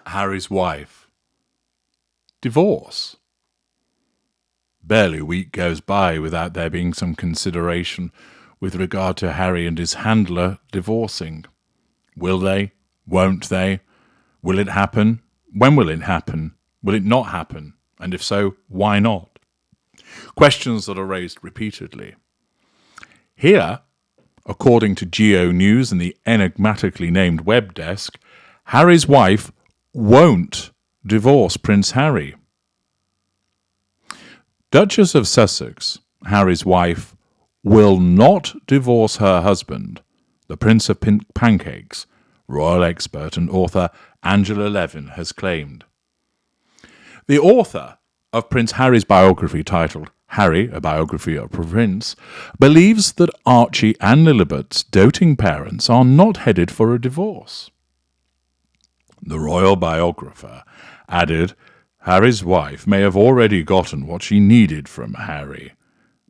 Harry's wife. Divorce. Barely a week goes by without there being some consideration with regard to Harry and his handler divorcing. Will they? Won't they? Will it happen? When will it happen? Will it not happen? And if so, why not? Questions that are raised repeatedly. Here, according to Geo News and the enigmatically named web desk, Harry's wife won't divorce Prince Harry. Duchess of Sussex, Harry's wife, will not divorce her husband, the Prince of Pancakes, royal expert and author Angela Levin has claimed. The author of Prince Harry's biography titled Harry, a Biography of a Prince, believes that Archie and Lilibet's doting parents are not headed for a divorce. The royal biographer added, Harry's wife may have already gotten what she needed from Harry,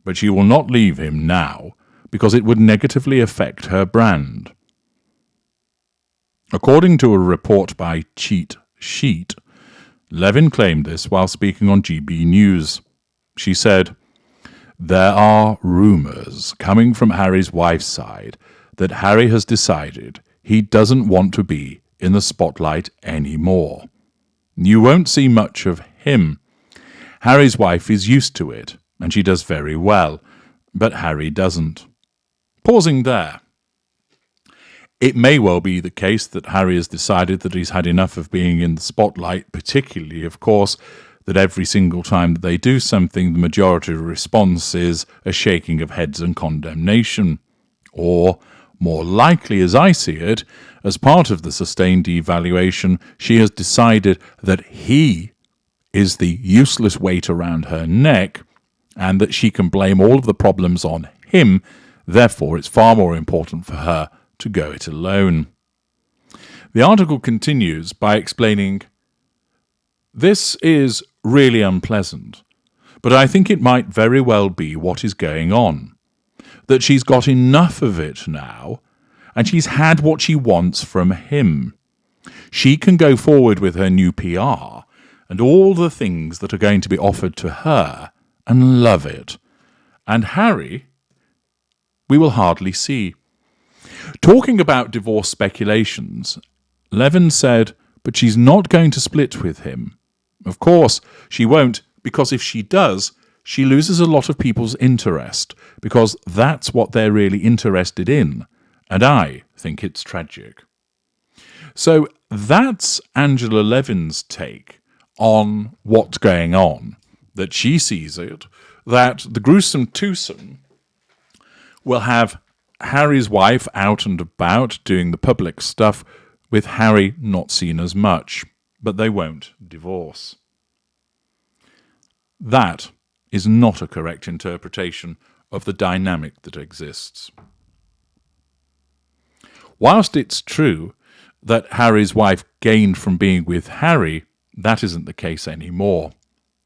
but she will not leave him now because it would negatively affect her brand. According to a report by Cheat Sheet, Levin claimed this while speaking on GB News. She said, there are rumours coming from Harry's wife's side that Harry has decided he doesn't want to be in the spotlight anymore. You won't see much of him. Harry's wife is used to it, and she does very well, but Harry doesn't. Pausing there. It may well be the case that Harry has decided that he's had enough of being in the spotlight, particularly, of course, that every single time that they do something, the majority of the response is a shaking of heads and condemnation. Or, more likely as I see it, as part of the sustained devaluation, she has decided that he is the useless weight around her neck and that she can blame all of the problems on him, therefore it's far more important for her to go it alone. The article continues by explaining, this is really unpleasant, but I think it might very well be what is going on. That she's got enough of it now, and she's had what she wants from him. She can go forward with her new PR and all the things that are going to be offered to her and love it. And Harry, we will hardly see. Talking about divorce speculations, Levin said, but she's not going to split with him. Of course, she won't, because if she does, she loses a lot of people's interest, because that's what they're really interested in, and I think it's tragic. So that's Angela Levin's take on what's going on, that she sees it, that the gruesome twosome will have Harry's wife out and about doing the public stuff, with Harry not seen as much, but they won't divorce. That is not a correct interpretation of the dynamic that exists. Whilst it's true that Harry's wife gained from being with Harry, that isn't the case anymore.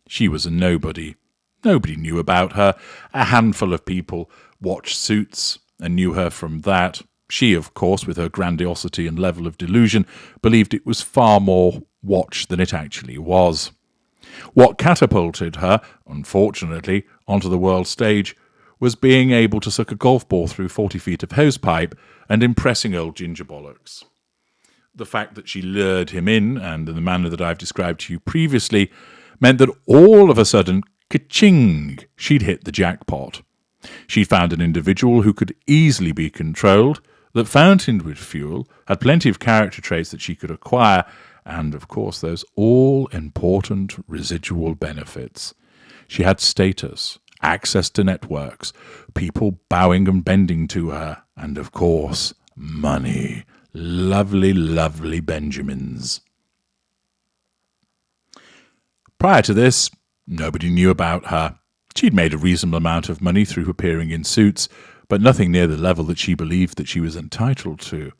She was a nobody. Nobody knew about her. A handful of people watched Suits and knew her from that. She, of course, with her grandiosity and level of delusion, believed it was far more watched than it actually was. What catapulted her, unfortunately, onto the world stage was being able to suck a golf ball through 40 feet of hosepipe and impressing old ginger bollocks. The fact that she lured him in, and in the manner that I've described to you previously, meant that all of a sudden, ka-ching, she'd hit the jackpot. She'd found an individual who could easily be controlled, that fountained with fuel, had plenty of character traits that she could acquire, and, of course, those all-important residual benefits. She had status, access to networks, people bowing and bending to her, and, of course, money. Lovely, lovely Benjamins. Prior to this, nobody knew about her. She'd made a reasonable amount of money through appearing in Suits, but nothing near the level that she believed that she was entitled to.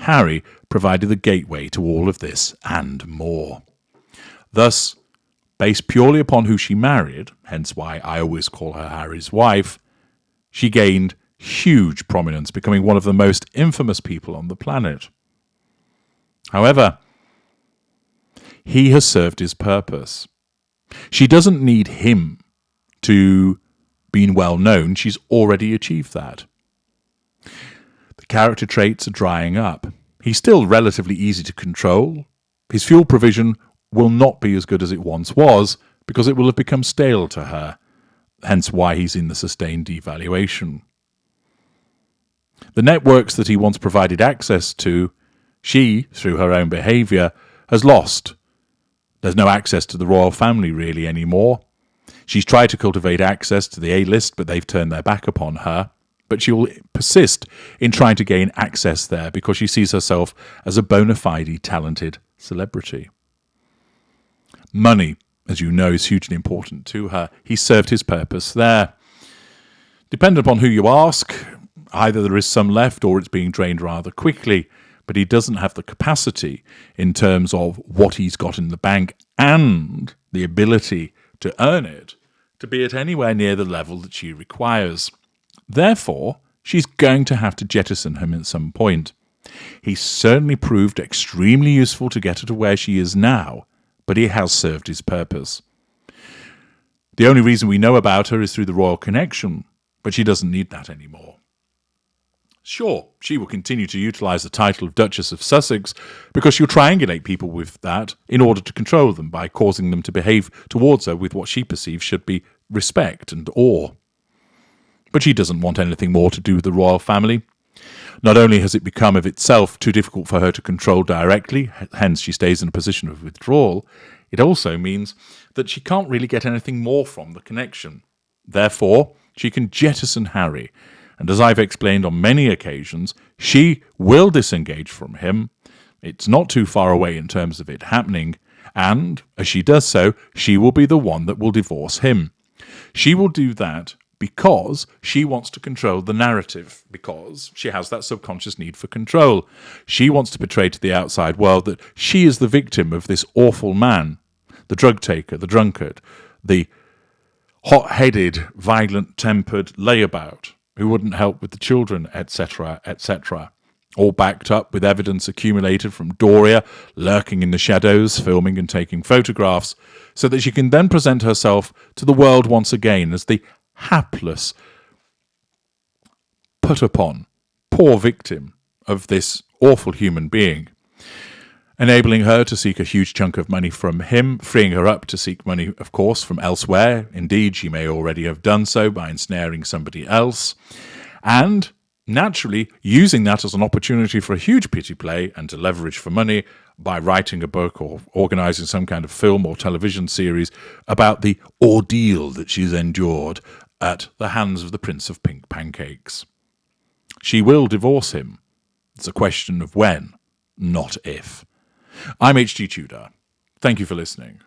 Harry provided the gateway to all of this and more. Thus, based purely upon who she married, hence why I always call her Harry's wife, she gained huge prominence, becoming one of the most infamous people on the planet. However, he has served his purpose. She doesn't need him to be well known. She's already achieved that. The character traits are drying up. He's still relatively easy to control. His fuel provision will not be as good as it once was because it will have become stale to her, hence why he's in the sustained devaluation. The networks that he once provided access to, she, through her own behaviour, has lost. There's no access to the royal family really anymore. She's tried to cultivate access to the A-list, but they've turned their back upon her. But she will persist in trying to gain access there because she sees herself as a bona fide, talented celebrity. Money, as you know, is hugely important to her. He served his purpose there. Depending upon who you ask, either there is some left or it's being drained rather quickly, but he doesn't have the capacity in terms of what he's got in the bank and the ability to earn it to be at anywhere near the level that she requires. Therefore, she's going to have to jettison him at some point. He's certainly proved extremely useful to get her to where she is now, but he has served his purpose. The only reason we know about her is through the royal connection, but she doesn't need that anymore. Sure, she will continue to utilise the title of Duchess of Sussex because she'll triangulate people with that in order to control them by causing them to behave towards her with what she perceives should be respect and awe. But she doesn't want anything more to do with the royal family. Not only has it become of itself too difficult for her to control directly, hence she stays in a position of withdrawal, it also means that she can't really get anything more from the connection. Therefore, she can jettison Harry, and as I've explained on many occasions, she will disengage from him. It's not too far away in terms of it happening, and, as she does so, she will be the one that will divorce him. She will do that because she wants to control the narrative, because she has that subconscious need for control. She wants to portray to the outside world that she is the victim of this awful man, the drug taker, the drunkard, the hot-headed, violent-tempered layabout who wouldn't help with the children, etc., etc., all backed up with evidence accumulated from Doria lurking in the shadows, filming and taking photographs, so that she can then present herself to the world once again as the hapless, put-upon, poor victim of this awful human being, enabling her to seek a huge chunk of money from him, freeing her up to seek money, of course, from elsewhere. Indeed, she may already have done so by ensnaring somebody else, and naturally using that as an opportunity for a huge pity play and to leverage for money by writing a book or organising some kind of film or television series about the ordeal that she's endured at the hands of the Prince of Pink Pancakes. She will divorce him. It's a question of when, not if. I'm H.G. Tudor. Thank you for listening.